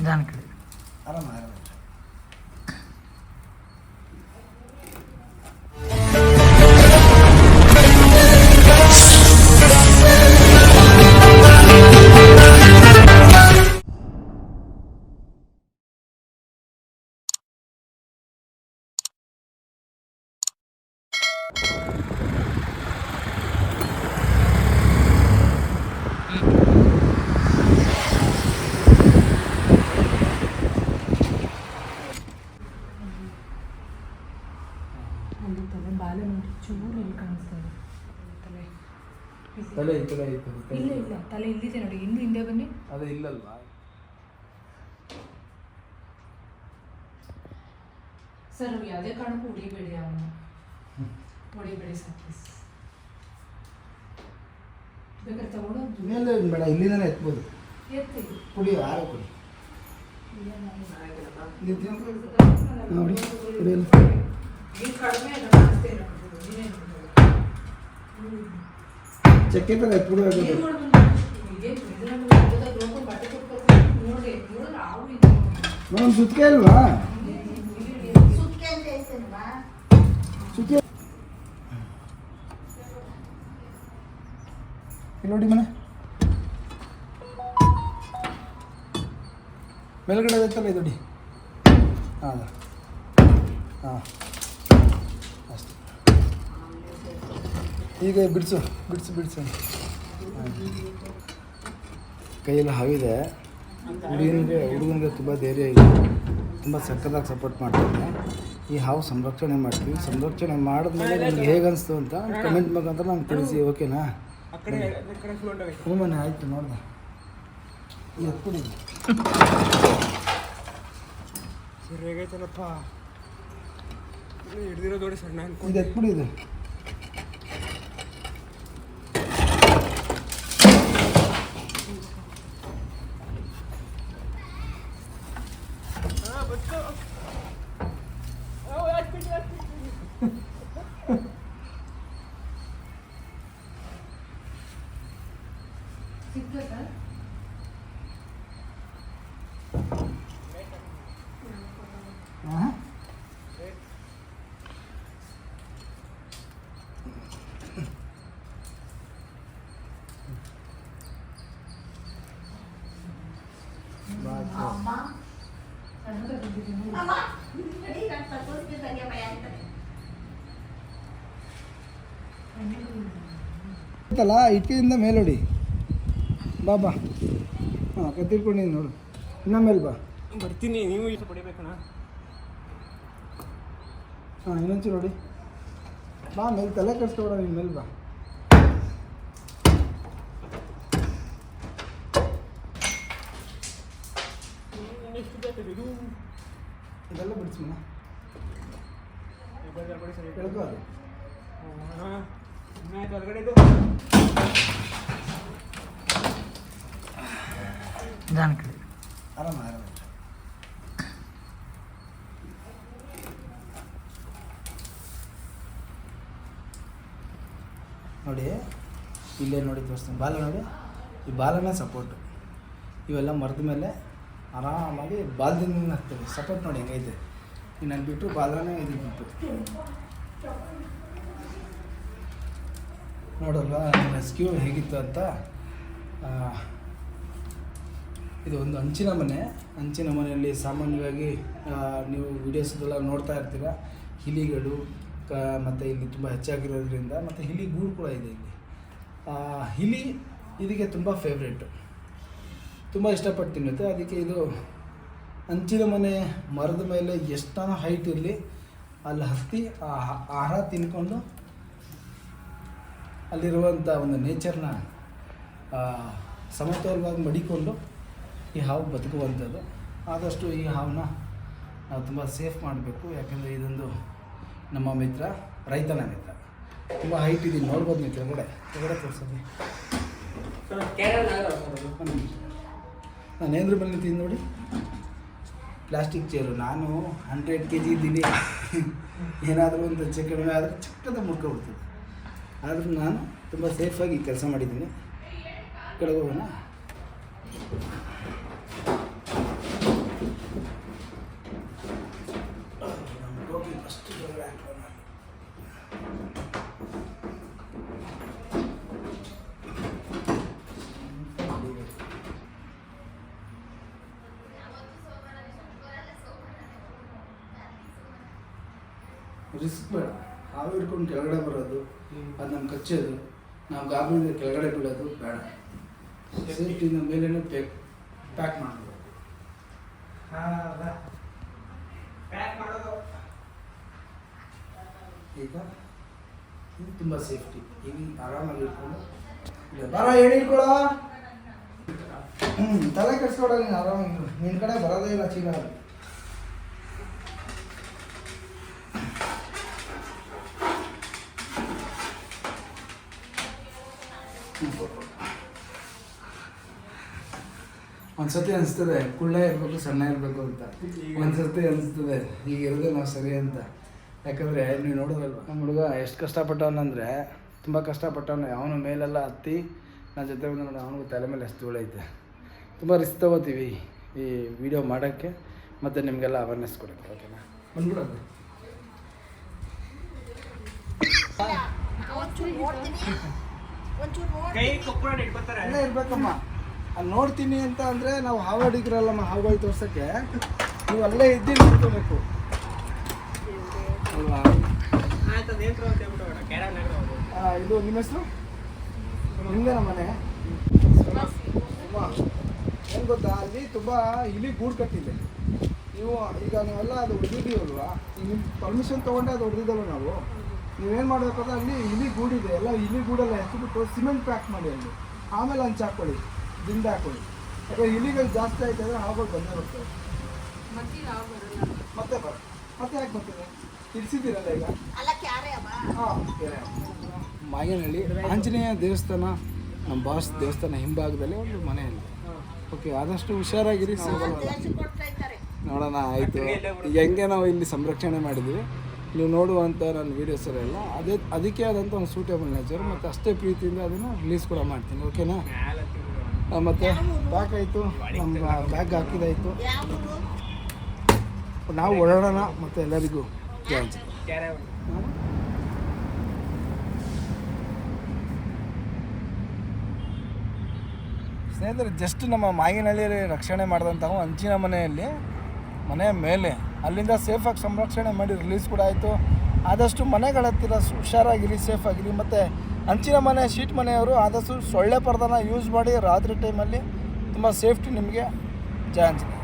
ಜಾನಕಿ ಆರಾಮ ಆರಾಮ. ಬಾಲ ನೋಡಿ ಚೂರು ಇಲ್ಲಿ ಕಾಣಿಸ್ತಾರೆ. ತಲೆ ಈ ಥರ ಐತೆ. ಇಲ್ಲ ಇಲ್ಲ, ತಲೆ ಇಲ್ಲಿದೆ ನೋಡಿ. ಇನ್ನು ಹಿಂದೆ ಬನ್ನಿ. ಅದೇ ಇಲ್ಲಲ್ವಾ? ಸರ್ ನಾವು ಯಾವುದೇ ಕಾರಣಕ್ಕೂ ಹೊಡಿಬೇಡಿ, ಅವನು ಹೊಡಿಬೇಡಿ ಸರ್ ಪ್ಲೀಸ್. ಬೇಕಾದ್ರೆ ತಗೊಂಡು ಮೇಲೆ ಬೇಡ, ಇಲ್ಲಿಂದನೇ ಎತ್ಬೋದು. ಎತ್ತಿ ಕುಡಿ, ಆರ ಕುಡಿ. ನೋಡಿ ಕುಡಿಯಲ್ಲ. ಚಕ್ಕೆ ತರ ಎತ್ಬಿಡ್ಬೇಕು. ಮೇಡಮ್ ಸುತ್ತಿಗೆ ಅಲ್ವಾ? ಸುತ್ತಿಗೆ ನೋಡಿ ಮನೆ ಮೇಲ್ಗಡೆ ಐತಲ್ಲ ಇದು ನೋಡಿ. ಹಾಂ ಹಾಂ ಅಷ್ಟೆ. ಈಗ ಬಿಡಿಸು ಬಿಡಿಸು ಬಿಡಿಸು. ಕೈಯಲ್ಲಿ ಹಾವಿದೆ. ಹುಡುಗನಿಗೆ ತುಂಬ ಧೈರ್ಯ ಇದೆ, ತುಂಬ ಸಕ್ಕತ್ತಾಗಿ ಸಪೋರ್ಟ್ ಮಾಡ್ತಾರೆ. ಈ ಹಾವು ಸಂರಕ್ಷಣೆ ಮಾಡ್ತೀವಿ. ಸಂರಕ್ಷಣೆ ಮಾಡಿದ್ಮೇಲೆ ನಿಮ್ಗೆ ಹೇಗೆ ಅನಿಸ್ತು ಅಂತ ಕಮೆಂಟ್ ಮುಖಾಂತರ ನಂಗೆ ತಿಳಿಸಿ, ಓಕೆನಾ? ಮನೆ ಆಯಿತು ನೋಡ್ದೆ. ಎತ್ಕೊಡಿ ಸರ್, ಹೇಗೈತಲ್ಲಪ್ಪ ಹಿಡ್ದಿರೋ ದೊಡ್ಡ ಸಣ್ಣ ಅನ್ಕೊಂಡು. ಇದು ಎತ್ಬಿಡಿ. ಇದು ಲ್ಲ ಇಟ್ಕೆಯಿಂದ ಮೇಲೋಡಿ. ಬಾ ಹಾಂ ಕತ್ತಿರ್ಕೊಂಡು ನೀನು ನೋಡು. ಇನ್ನ ಮೇಲೆ ಬಾ. ಬರ್ತೀನಿ, ನೀವು ಇಷ್ಟು ಪಡಿಬೇಕಣ್ಣ. ಹಾಂ ಇನ್ನೊಂಚು ನೋಡಿ. ಬಾ ಮೇಲೆ ತಲೆ ಕೆಡಿಸ್ಕೊಬೇಡ, ನೀನು ಮೇಲೆ ಬಾ. ಇದೆಲ್ಲ ಬಿಡಿಸೋಣ. ಹೇಳ್ಕೊ ಅದು. ಹೊರಗಡೆದು ಜಾನಕಿ ಆರಾಮ ಆರಾಮ. ನೋಡಿ ಇಲ್ಲೇ ನೋಡಿ ತೋರಿಸ್ತೀನಿ. ಬಾಲ ನೋಡಿ, ಈ ಬಾಲನೇ ಸಪೋರ್ಟು. ಇವೆಲ್ಲ ಮರದ ಮೇಲೆ ಆರಾಮಾಗಿ ಬಾಲದಿಂದ ಹಾಕ್ತೇವೆ. ಸಪೋರ್ಟ್ ನೋಡಿ ಹೆಂಗೈತೆ. ಇನ್ನಲ್ಲಿ ಬಿಟ್ಟು ಬಾಲನೇ ಇದು ಬಿಟ್ಟು ನೋಡಲ್ವಾ ರೆಸ್ಕ್ಯೂ ಹೇಗಿತ್ತು ಅಂತ. ಇದು ಒಂದು ಹಂಚಿನ ಮನೆ. ಹಂಚಿನ ಮನೆಯಲ್ಲಿ ಸಾಮಾನ್ಯವಾಗಿ ನೀವು ವೀಡಿಯೋಸ್ದೆಲ್ಲ ನೋಡ್ತಾ ಇರ್ತೀರ. ಇಲಿಗಳು ಮತ್ತು ಇಲ್ಲಿ ತುಂಬ ಹೆಚ್ಚಾಗಿರೋದ್ರಿಂದ, ಮತ್ತು ಇಲಿ ಗೂಡು ಕೂಡ ಇದೆ ಇಲ್ಲಿ. ಇಲಿ ಇದಕ್ಕೆ ತುಂಬ ಫೇವ್ರೇಟು, ತುಂಬ ಇಷ್ಟಪಟ್ಟು ತಿನ್ನುತ್ತೆ. ಅದಕ್ಕೆ ಇದು ಹಂಚಿನ ಮನೆ ಮರದ ಮೇಲೆ ಎಷ್ಟಾನ ಹೈಟ್ ಇರಲಿ ಅಲ್ಲಿ ಹತ್ತಿ ಆಹಾರ ತಿನ್ಕೊಂಡು ಅಲ್ಲಿರುವಂಥ ಒಂದು ನೇಚರ್ನ ಸಮತೋಲವಾಗಿ ಮಡಿಕೊಂಡು ಈ ಹಾವು ಬದುಕುವಂಥದ್ದು. ಆದಷ್ಟು ಈ ಹಾವನ್ನ ನಾವು ತುಂಬ ಸೇಫ್ ಮಾಡಬೇಕು. ಯಾಕಂದರೆ ಇದೊಂದು ನಮ್ಮ ಮಿತ್ರ, ರೈತನ ಮಿತ್ರ. ತುಂಬ ಹೈಟ್ ಇದೆ, ನೋಡ್ಬೋದು ನೀವು ಕೆಳಗಡೆ ತೋರಿಸೋದು. ನಾನು ಏನ್ರ ಮೇಲೆ ನಿಂತೀನಿ ನೋಡಿ. Plastic chair. ನಾನು 100 kg ಇದ್ದೀನಿ. ಏನಾದರೂ ಒಂದು ಹೆಚ್ಚು ಕಡಿಮೆ ಆದರೆ ಚಿಕ್ಕದ ಮುಡ್ಕೊಬಿಡ್ತೀನಿ. ಆದರೂ ನಾನು ತುಂಬ ಸೇಫಾಗಿ ಕೆಲಸ ಮಾಡಿದ್ದೀನಿ. ಕೆಳಗೆ ಹೋಗೋಣ. ರಿಸ್ಕ್ ಬೇಡ. ಹಾವು ಹಿಡ್ಕೊಂಡು ಕೆಳಗಡೆ ಬರೋದು, ಅದು ನಮ್ಗೆ ಕಚ್ಚೋದು, ನಾವು ಗಾಬರಿಯಿಂದ ಕೆಳಗಡೆ ಬಿಡೋದು ಬೇಡ. ಸೇಫ್ಟಿನ ಮೇಲೇ ಪ್ಯಾಕ್ ಮಾಡೋದು. ಈಗ ಇದು ತುಂಬ ಸೇಫ್ಟಿ. ಈಗ ಆರಾಮಾಗಿ ಇಟ್ಕೊಂಡು ಬರ ಹೇಳಿ ಇಟ್ಕೊಳ್ಳೋ. ತಲೆ ಕೆಡ್ಸ್ಕೊಡ, ನೀನು ಆರಾಮಾಗಿ ನಿನ್ನ ಕಡೆ ಬರೋದೇ ಇಲ್ಲ ಚೀಲ. ಒಂದ್ಸತಿ ಅನಿಸ್ತದೆ ಕುಳ್ಳ ಇರಬೇಕು ಸಣ್ಣ ಇರಬೇಕು ಅಂತ, ಒಂದ್ಸತಿ ಅನಿಸ್ತದೆ ಈಗ ಇರೋದೇ ನಾವು ಸರಿ ಅಂತ. ಯಾಕಂದರೆ ನೀವು ನೋಡೋದಲ್ವ ನಮ್ಮ ಹುಡುಗ ಎಷ್ಟು ಕಷ್ಟಪಟ್ಟವನಂದರೆ ತುಂಬ ಕಷ್ಟಪಟ್ಟವನು. ಅವನು ಮೇಲೆಲ್ಲ ಹತ್ತಿ ನನ್ನ ಜೊತೆ ಬಂದು ನೋಡಿ, ಅವನಿಗೂ ತಲೆ ಮೇಲೆ ಎಷ್ಟು ಧೂಳೈತೆ. ತುಂಬ ರಿಸ್ಕ್ ತೊಗೋತೀವಿ ಈ ವಿಡಿಯೋ ಮಾಡೋಕ್ಕೆ ಮತ್ತು ನಿಮಗೆಲ್ಲ ಅವೇರ್ನೆಸ್ ಕೊಡೋಕ್ಕೆ. ಓಕೆನಾ, ಬಂದ್ಬಿಡೋದು. ಅಲ್ಲೇ ಇರ್ಬೇಕಮ್ಮ. ಅಲ್ಲಿ ನೋಡ್ತೀನಿ ಅಂತ ಅಂದರೆ ನಾವು ಹಾವು ಅಡಿಗ್ರಲ್ಲಮ್ಮ, ಹಾವುಗಳು ತೋರ್ಸೋಕ್ಕೆ ನೀವು ಅಲ್ಲೇ ಇದ್ದು ನೋಡ್ಕೋಬೇಕು ಅಲ್ವಾ. ಇದು ನಿಮ್ಮ ಹೆಸರು? ನಿಮ್ಮದೇನ ಮನೆ? ಏನು ಗೊತ್ತಾ, ಅಲ್ಲಿ ತುಂಬ ಇಲಿ ಗೂಡು ಕಟ್ಟಿದೆ. ನೀವು ಈಗ ನಾವೆಲ್ಲ ಅದು ಹೊಡೆದಿದ್ದೀವಲ್ವಾ, ಈಗ ನಿಮ್ಮ ಪರ್ಮಿಷನ್ ತೊಗೊಂಡೆ ಅದು ಹೊಡೆದಿದ್ದಲ್ವ ನಾವು. ನೀವೇನು ಮಾಡಬೇಕಂದ್ರೆ ಅಲ್ಲಿ ಇಲಿ ಗೂಡಿದೆ, ಎಲ್ಲ ಇಲಿ ಗೂಡೆಲ್ಲ ಎತ್ತಿಬಿಟ್ಟು ಸಿಮೆಂಟ್ ಪ್ಯಾಕ್ ಮಾಡಿ ಅಲ್ಲಿ, ಆಮೇಲೆ ಹಂಚ್ ಹಾಕ್ಕೊಳ್ಳಿ, ದಿಂಡ ಹಾಕ್ಕೊಳ್ಳಿ. ಯಾಕಂದ್ರೆ ಇಲಿಗಳು ಜಾಸ್ತಿ ಆಯ್ತು ಅಂದರೆ ಹಾವುಗಳು ಬಂದೇ ಬರ್ತವೆ. ಮತ್ತೆ ಯಾಕೆ ಬರ್ತೀವಿ? ತಿಳಿಸಿದ್ದೀರಲ್ಲ ಈಗ. ಹಾಂ, ಮಾಗೇನಹಳ್ಳಿ ಆಂಜನೇಯ ದೇವಸ್ಥಾನ, ನಮ್ಮ ಬಾಸ್ ದೇವಸ್ಥಾನ ಹಿಂಭಾಗದಲ್ಲಿ ಒಂದು ಮನೆಯಲ್ಲಿ. ಓಕೆ, ಆದಷ್ಟು ಹುಷಾರಾಗಿರಿ. ನೋಡೋಣ, ಆಯಿತು. ಈಗ ಹೆಂಗೆ ನಾವು ಇಲ್ಲಿ ಸಂರಕ್ಷಣೆ ಮಾಡಿದ್ವಿ, ನೀವು ನೋಡುವಂಥ ನನ್ನ ವೀಡಿಯೋಸಲ್ಲೆಲ್ಲ ಅದಕ್ಕೆ ಆದಂಥ ಒಂದು ಸೂಟೇಬಲ್ ನೇಚರ್ ಮತ್ತು ಅಷ್ಟೇ ಪ್ರೀತಿಯಿಂದ ಅದನ್ನು ರಿಲೀಸ್ ಕೂಡ ಮಾಡ್ತೀನಿ. ಓಕೆನಾ? ಮತ್ತು ಬ್ಯಾಗ್ ಆಯಿತು, ನಮ್ಮ ಬ್ಯಾಗ್ ಹಾಕಿದಾಯಿತು. ನಾವು ಓಡಾಡೋಣ ಮತ್ತು ಎಲ್ಲರಿಗೂ ಥ್ಯಾಂಕ್ಸ್. ಸ್ನೇಹಿತರೆ, ಜಸ್ಟ್ ನಮ್ಮ ಮಾಗಿನಹಳ್ಳಿಯಲ್ಲಿ ರಕ್ಷಣೆ ಮಾಡಿದಂತಹ ಹಂಚಿನ ಮನೆಯ ಮೇಲೆ ಅಲ್ಲಿಂದ ಸೇಫಾಗಿ ಸಂರಕ್ಷಣೆ ಮಾಡಿ ರಿಲೀಸ್ ಕೂಡ ಆಯಿತು. ಆದಷ್ಟು ಮನೆಗಳ ಹತ್ತಿರ ಹುಷಾರಾಗಿರಿ, ಸೇಫಾಗಿರಿ. ಮತ್ತು ಹಂಚಿನ ಮನೆ, ಶೀಟ್ ಮನೆಯವರು ಆದಷ್ಟು ಸೊಳ್ಳೆ ಪರ್ದನ ಯೂಸ್ ಮಾಡಿ ರಾತ್ರಿ ಟೈಮಲ್ಲಿ ತುಂಬ ಸೇಫ್ಟಿ ನಿಮಗೆ. ಜಯ ಆಂಜನೇಯ.